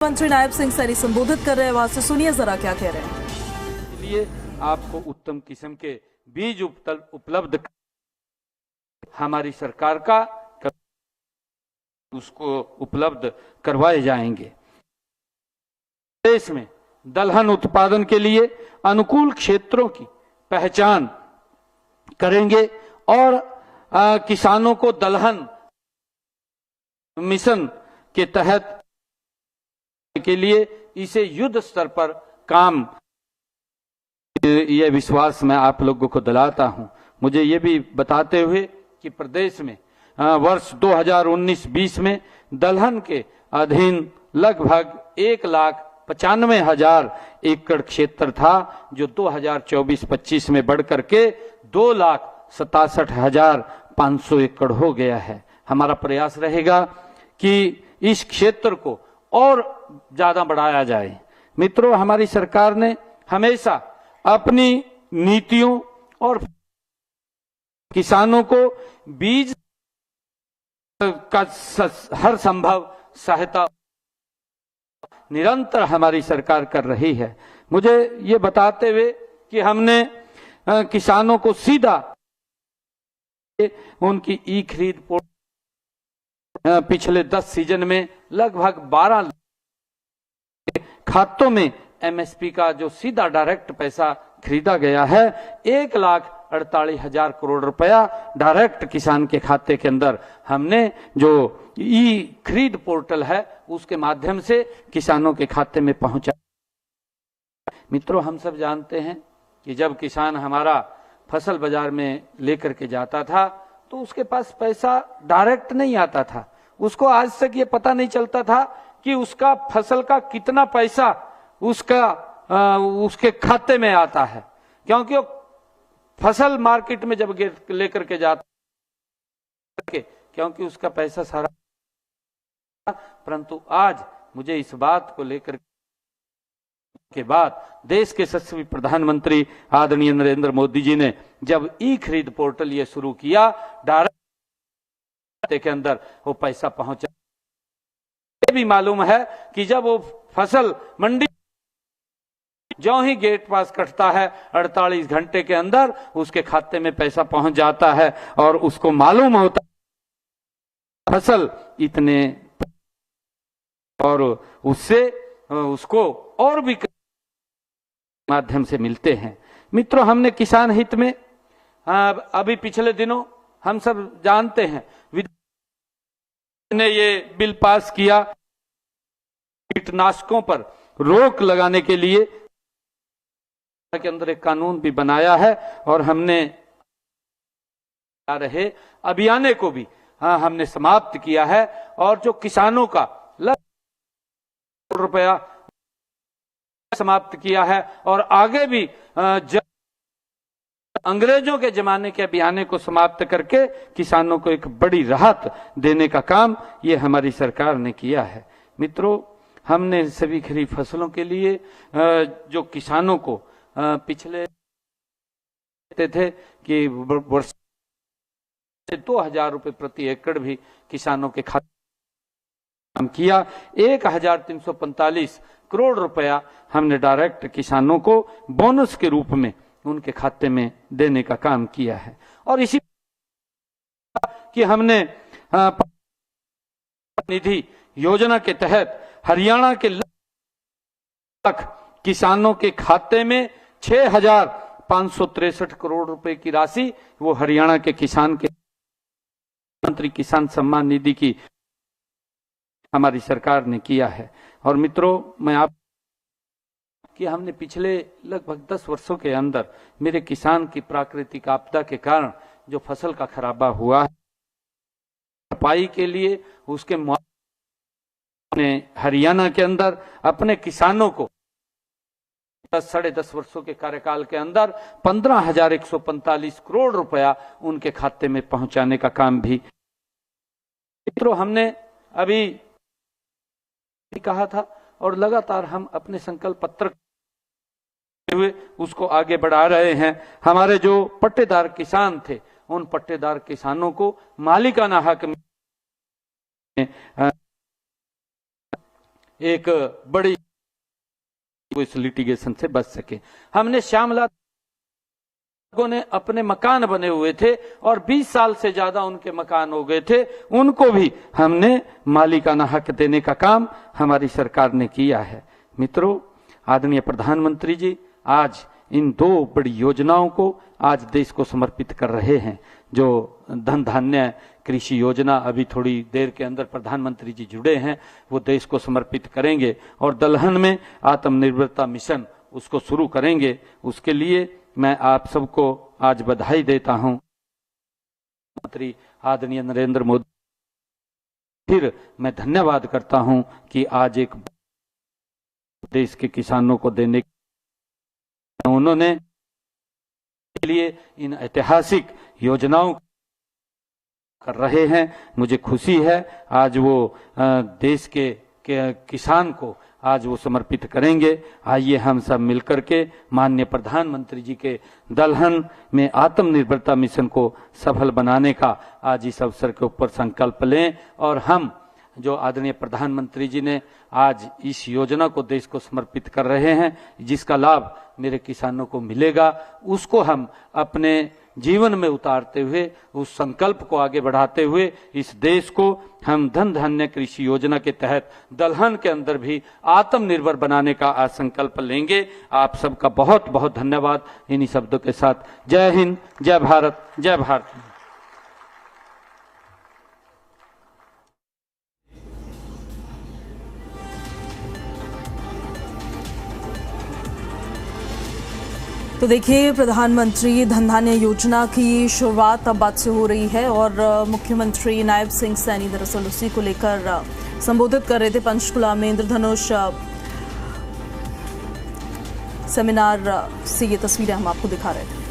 मंत्री नायब सिंह सैनी संबोधित कर रहे हैं, वहां से सुनिए जरा क्या कह रहे हैं। इसलिए आपको उत्तम किस्म के बीज उपलब्ध हमारी सरकार का उसको उपलब्ध करवाए जाएंगे। देश में दलहन उत्पादन के लिए अनुकूल क्षेत्रों की पहचान करेंगे और किसानों को दलहन मिशन के तहत के लिए इसे युद्ध स्तर पर काम, ये विश्वास मैं आप लोगों को दिलाता हूं। मुझे ये भी बताते हुए कि प्रदेश में वर्ष 2019-20 में दलहन के अधीन लगभग 1,95,000 एकड़ क्षेत्र था, जो 2024-25 में बढ़कर के 2,67,500 एकड़ हो गया है। हमारा प्रयास रहेगा कि इस क्षेत्र को और ज्यादा बढ़ाया जाए। मित्रों, हमारी सरकार ने हमेशा अपनी नीतियों और किसानों को बीज का हर संभव सहायता निरंतर हमारी सरकार कर रही है। मुझे ये बताते हुए कि हमने किसानों को सीधा उनकी ई खरीद पिछले 10 सीजन में लगभग 12 खातों में एमएसपी का जो सीधा डायरेक्ट पैसा खरीदा गया है, 1,48,000 करोड़ रुपया डायरेक्ट किसान के खाते के अंदर हमने जो ई खरीद पोर्टल है उसके माध्यम से किसानों के खाते में पहुंचा। मित्रों, हम सब जानते हैं कि जब किसान हमारा फसल बाजार में लेकर के जाता था तो उसके पास पैसा डायरेक्ट नहीं आता था। उसको आज तक ये पता नहीं चलता था कि उसका फसल का कितना पैसा उसके खाते में आता है, क्योंकि वो फसल मार्केट में जब लेकर के जाता, क्योंकि उसका पैसा सारा। परंतु आज मुझे इस बात को लेकर के बाद देश के यशस्वी प्रधानमंत्री आदरणीय नरेंद्र मोदी जी ने जब ई खरीद पोर्टल ये शुरू किया, डायरेक्ट के अंदर वो पैसा पहुंचा। ये भी मालूम है कि जब वो फसल मंडी जो ही गेट पास कटता है 48 घंटे के अंदर उसके खाते में पैसा पहुंच जाता है और उसको मालूम होता है फसल इतने, और उससे उसको और भी माध्यम से मिलते हैं। मित्रों, हमने किसान हित में अभी पिछले दिनों हम सब जानते हैं ने ये बिल पास किया, कीटनाशकों पर रोक लगाने के लिए के अंदर एक कानून भी बनाया है और हमने आ रहे अभियान को भी हमने समाप्त किया है और जो किसानों का रुपया समाप्त किया है और आगे भी अंग्रेजों के जमाने के अभियान को समाप्त करके किसानों को एक बड़ी राहत देने का काम ये हमारी सरकार ने किया है। मित्रों, हमने सभी खरीफ फसलों के लिए जो किसानों को पिछले थे कि वर्ष 2,000 रुपए प्रति एकड़ भी किसानों के खाते काम किया। 1,345 करोड़ रुपया हमने डायरेक्ट किसानों को बोनस के रूप में उनके खाते में देने का काम किया है। और इसी कि हमने निधि योजना के तहत हरियाणा के किसानों के खाते में 6,563 करोड़ रुपए की राशि वो हरियाणा के किसान के मंत्री किसान सम्मान निधि की हमारी सरकार ने किया है। और मित्रों, मैं आप कि हमने पिछले लगभग 10 वर्षों के अंदर मेरे किसान की प्राकृतिक आपदा के कारण जो फसल का खराबा हुआ है, भरपाई के लिए उसके हरियाणा के अंदर अपने किसानों को 10-10.5 वर्षों के कार्यकाल के अंदर 15,145 करोड़ रुपया उनके खाते में पहुंचाने का काम भी मित्रों हमने अभी कहा था और लगातार हम अपने संकल्प पत्र हुए उसको आगे बढ़ा रहे हैं। हमारे जो पट्टेदार किसान थे उन पट्टेदार किसानों को मालिकाना हक में एक बड़ी इस लिटिगेशन से बच सके। हमने श्यामला लोगों ने अपने मकान बने हुए थे और 20 साल से ज्यादा उनके मकान हो गए थे, उनको भी हमने मालिकाना हक देने का काम हमारी सरकार ने किया है। मित्रों, आदरणीय प्रधानमंत्री जी आज इन 2 बड़ी योजनाओं को आज देश को समर्पित कर रहे हैं। जो धन धान्य कृषि योजना अभी थोड़ी देर के अंदर प्रधानमंत्री जी जुड़े हैं, वो देश को समर्पित करेंगे और दलहन में आत्मनिर्भरता मिशन उसको शुरू करेंगे। उसके लिए मैं आप सबको आज बधाई देता हूं। मंत्री आदरणीय नरेंद्र मोदी, फिर मैं धन्यवाद करता हूं कि आज एक देश के किसानों को देने उन्होंने के लिए इन ऐतिहासिक योजनाओं कर रहे हैं। मुझे खुशी है आज वो देश के किसान को आज वो समर्पित करेंगे। आइए हम सब मिलकर के माननीय प्रधानमंत्री जी के दलहन में आत्मनिर्भरता मिशन को सफल बनाने का आज इस अवसर के ऊपर संकल्प लें और हम जो आदरणीय प्रधानमंत्री जी ने आज इस योजना को देश को समर्पित कर रहे हैं, जिसका लाभ मेरे किसानों को मिलेगा, उसको हम अपने जीवन में उतारते हुए, उस संकल्प को आगे बढ़ाते हुए इस देश को हम धन धान्य कृषि योजना के तहत दलहन के अंदर भी आत्मनिर्भर बनाने का आज संकल्प लेंगे। आप सबका बहुत बहुत धन्यवाद। इन्हीं शब्दों के साथ जय हिंद, जय भारत, जय भारत। तो देखिए, प्रधानमंत्री धन धान्य योजना की शुरुआत अब आज से हो रही है और मुख्यमंत्री नायब सिंह सैनी दरअसल उसी को लेकर संबोधित कर रहे थे। पंचकुला में इंद्रधनुष सेमिनार से ये तस्वीरें हम आपको दिखा रहे थे।